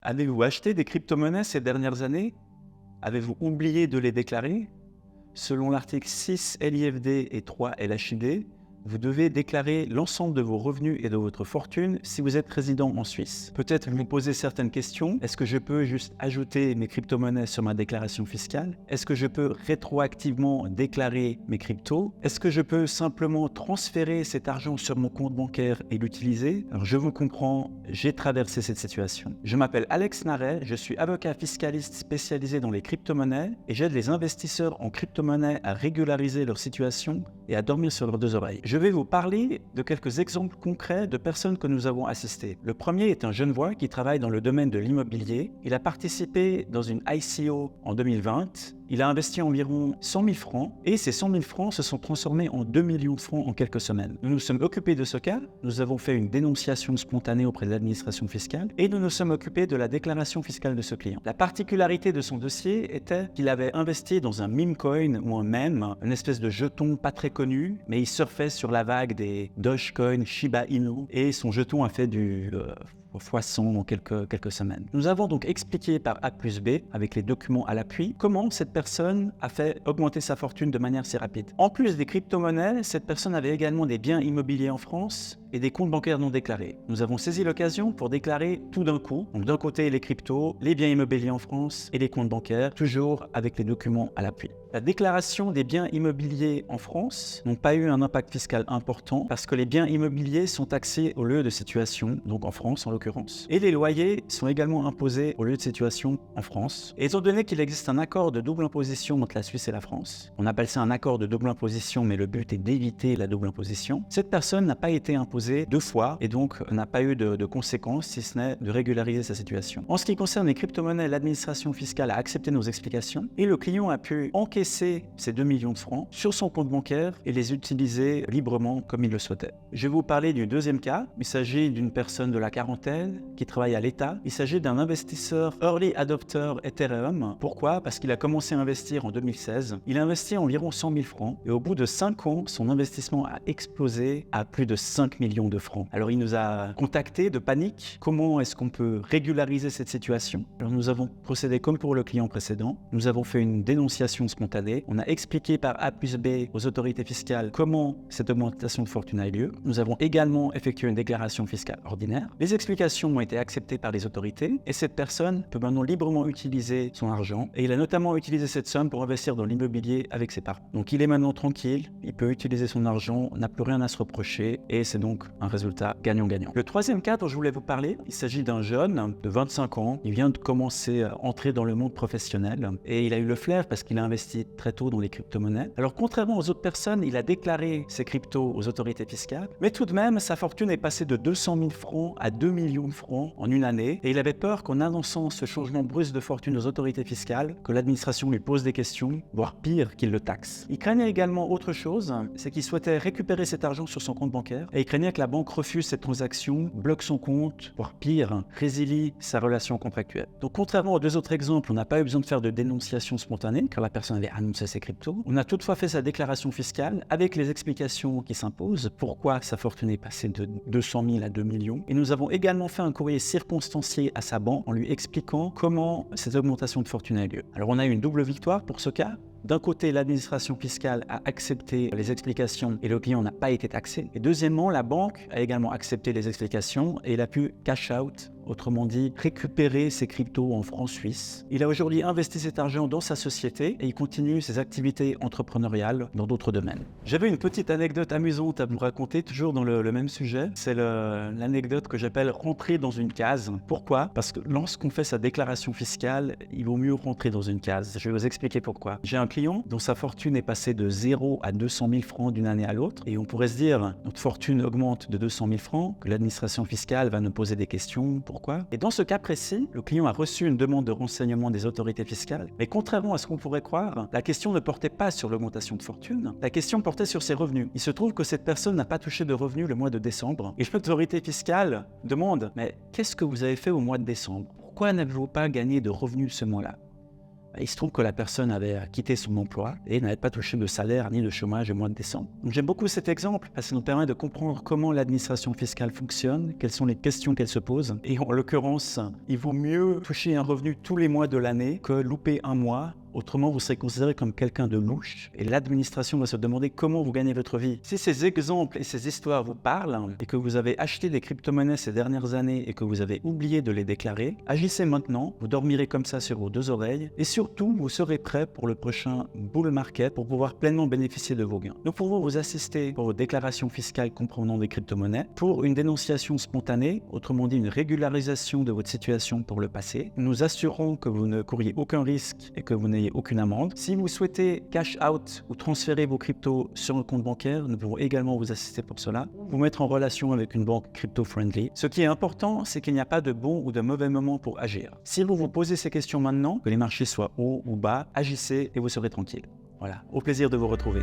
Avez-vous acheté des crypto-monnaies ces dernières années? Avez-vous oublié de les déclarer? Selon l'article 6 LIFD et 3 LHID, vous devez déclarer l'ensemble de vos revenus et de votre fortune si vous êtes résident en Suisse. Peut-être vous posez certaines questions. Est-ce que je peux juste ajouter mes crypto-monnaies sur ma déclaration fiscale? Est-ce que je peux rétroactivement déclarer mes cryptos? Est-ce que je peux simplement transférer cet argent sur mon compte bancaire et l'utiliser? Alors je vous comprends, j'ai traversé cette situation. Je m'appelle Alex Naret, je suis avocat fiscaliste spécialisé dans les crypto-monnaies et j'aide les investisseurs en crypto-monnaies à régulariser leur situation et à dormir sur leurs deux oreilles. Je vais vous parler de quelques exemples concrets de personnes que nous avons assistées. Le premier est un Genevois qui travaille dans le domaine de l'immobilier. Il a participé dans une ICO en 2020. Il a investi environ 100 000 francs et ces 100 000 francs se sont transformés en 2 millions de francs en quelques semaines. Nous nous sommes occupés de ce cas, nous avons fait une dénonciation spontanée auprès de l'administration fiscale et nous nous sommes occupés de la déclaration fiscale de ce client. La particularité de son dossier était qu'il avait investi dans un meme coin ou un meme, une espèce de jeton pas très connu, mais il surfait sur la vague des Dogecoin, Shiba Inu et son jeton a fait du x100 en quelques semaines. Nous avons donc expliqué par A plus B, avec les documents à l'appui, comment cette personne a fait augmenter sa fortune de manière si rapide. En plus des crypto-monnaies, cette personne avait également des biens immobiliers en France et des comptes bancaires non déclarés. Nous avons saisi l'occasion pour déclarer tout d'un coup, donc d'un côté les cryptos, les biens immobiliers en France et les comptes bancaires, toujours avec les documents à l'appui. La déclaration des biens immobiliers en France n'ont pas eu un impact fiscal important parce que les biens immobiliers sont taxés au lieu de situation, donc en France en l'occurrence. Et les loyers sont également imposés au lieu de situation en France. Et étant donné qu'il existe un accord de double imposition entre la Suisse et la France, on appelle ça un accord de double imposition, mais le but est d'éviter la double imposition, cette personne n'a pas été imposée deux fois et donc n'a pas eu de conséquences si ce n'est de régulariser sa situation. En ce qui concerne les crypto-monnaies, l'administration fiscale a accepté nos explications et le client a pu encaisser ces 2 millions de francs sur son compte bancaire et les utiliser librement comme il le souhaitait. Je vais vous parler du deuxième cas. Il s'agit d'une personne de la quarantaine qui travaille à l'État. Il s'agit d'un investisseur early adopter Ethereum. Pourquoi? Parce qu'il a commencé à investir en 2016. Il a investi environ 100 000 francs et au bout de 5 ans, son investissement a explosé à plus de 5 millions de francs. Alors il nous a contacté de panique. Comment est-ce qu'on peut régulariser cette situation? Alors nous avons procédé comme pour le client précédent. Nous avons fait une dénonciation spontanée. On a expliqué par A plus B aux autorités fiscales comment cette augmentation de fortune a eu lieu. Nous avons également effectué une déclaration fiscale ordinaire. Les explications ont été acceptées par les autorités et cette personne peut maintenant librement utiliser son argent et il a notamment utilisé cette somme pour investir dans l'immobilier avec ses parents. Donc il est maintenant tranquille, il peut utiliser son argent, n'a plus rien à se reprocher et c'est donc un résultat gagnant-gagnant. Le troisième cas dont je voulais vous parler, il s'agit d'un jeune de 25 ans. Il vient de commencer à entrer dans le monde professionnel et il a eu le flair parce qu'il a investi très tôt dans les crypto-monnaies. Alors contrairement aux autres personnes, il a déclaré ses cryptos aux autorités fiscales, mais tout de même, sa fortune est passée de 200 000 francs à 2 millions de francs en une année et il avait peur qu'en annonçant ce changement brusque de fortune aux autorités fiscales, que l'administration lui pose des questions, voire pire, qu'il le taxe. Il craignait également autre chose, c'est qu'il souhaitait récupérer cet argent sur son compte bancaire et il craignait que la banque refuse cette transaction, bloque son compte, voire pire, résilie sa relation contractuelle. Donc contrairement aux deux autres exemples, on n'a pas eu besoin de faire de dénonciation spontanée car la personne avait annoncé ses cryptos. On a toutefois fait sa déclaration fiscale avec les explications qui s'imposent, pourquoi sa fortune est passée de 200 000 à 2 millions. Et nous avons également fait un courrier circonstancié à sa banque en lui expliquant comment cette augmentation de fortune a eu lieu. Alors on a eu une double victoire pour ce cas. D'un côté, l'administration fiscale a accepté les explications et le client n'a pas été taxé. Et deuxièmement, la banque a également accepté les explications et il a pu cash out, autrement dit, récupérer ses cryptos en francs suisses. Il a aujourd'hui investi cet argent dans sa société et il continue ses activités entrepreneuriales dans d'autres domaines. J'avais une petite anecdote amusante à vous raconter, toujours dans le même sujet. C'est l'anecdote que j'appelle rentrer dans une case. Pourquoi? Parce que lorsqu'on fait sa déclaration fiscale, il vaut mieux rentrer dans une case. Je vais vous expliquer pourquoi. J'ai un client dont sa fortune est passée de 0 à 200 000 francs d'une année à l'autre. Et on pourrait se dire, notre fortune augmente de 200 000 francs, que l'administration fiscale va nous poser des questions. Pourquoi? Et dans ce cas précis, le client a reçu une demande de renseignement des autorités fiscales. Mais contrairement à ce qu'on pourrait croire, la question ne portait pas sur l'augmentation de fortune. La question portait sur ses revenus. Il se trouve que cette personne n'a pas touché de revenus le mois de décembre. Et l'autorité fiscale demande, mais qu'est-ce que vous avez fait au mois de décembre? Pourquoi n'avez-vous pas gagné de revenus ce mois-là? il se trouve que la personne avait quitté son emploi et n'avait pas touché de salaire ni de chômage au mois de décembre. Donc j'aime beaucoup cet exemple parce que ça nous permet de comprendre comment l'administration fiscale fonctionne, quelles sont les questions qu'elle se pose. Et en l'occurrence, il vaut mieux toucher un revenu tous les mois de l'année que louper un mois. Autrement, vous serez considéré comme quelqu'un de louche et l'administration va se demander comment vous gagnez votre vie. Si ces exemples et ces histoires vous parlent et que vous avez acheté des crypto-monnaies ces dernières années et que vous avez oublié de les déclarer, agissez maintenant, vous dormirez comme ça sur vos deux oreilles et surtout, vous serez prêt pour le prochain bull market pour pouvoir pleinement bénéficier de vos gains. Nous pouvons vous assister pour vos déclarations fiscales comprenant des crypto-monnaies, pour une dénonciation spontanée, autrement dit une régularisation de votre situation pour le passé. Nous nous assurons que vous ne couriez aucun risque et que vous n'ayez aucune amende. Si vous souhaitez cash out ou transférer vos cryptos sur un compte bancaire, nous pouvons également vous assister pour cela, vous mettre en relation avec une banque crypto-friendly. Ce qui est important, c'est qu'il n'y a pas de bon ou de mauvais moment pour agir. Si vous vous posez ces questions maintenant, que les marchés soient hauts ou bas, agissez et vous serez tranquille. Voilà, au plaisir de vous retrouver.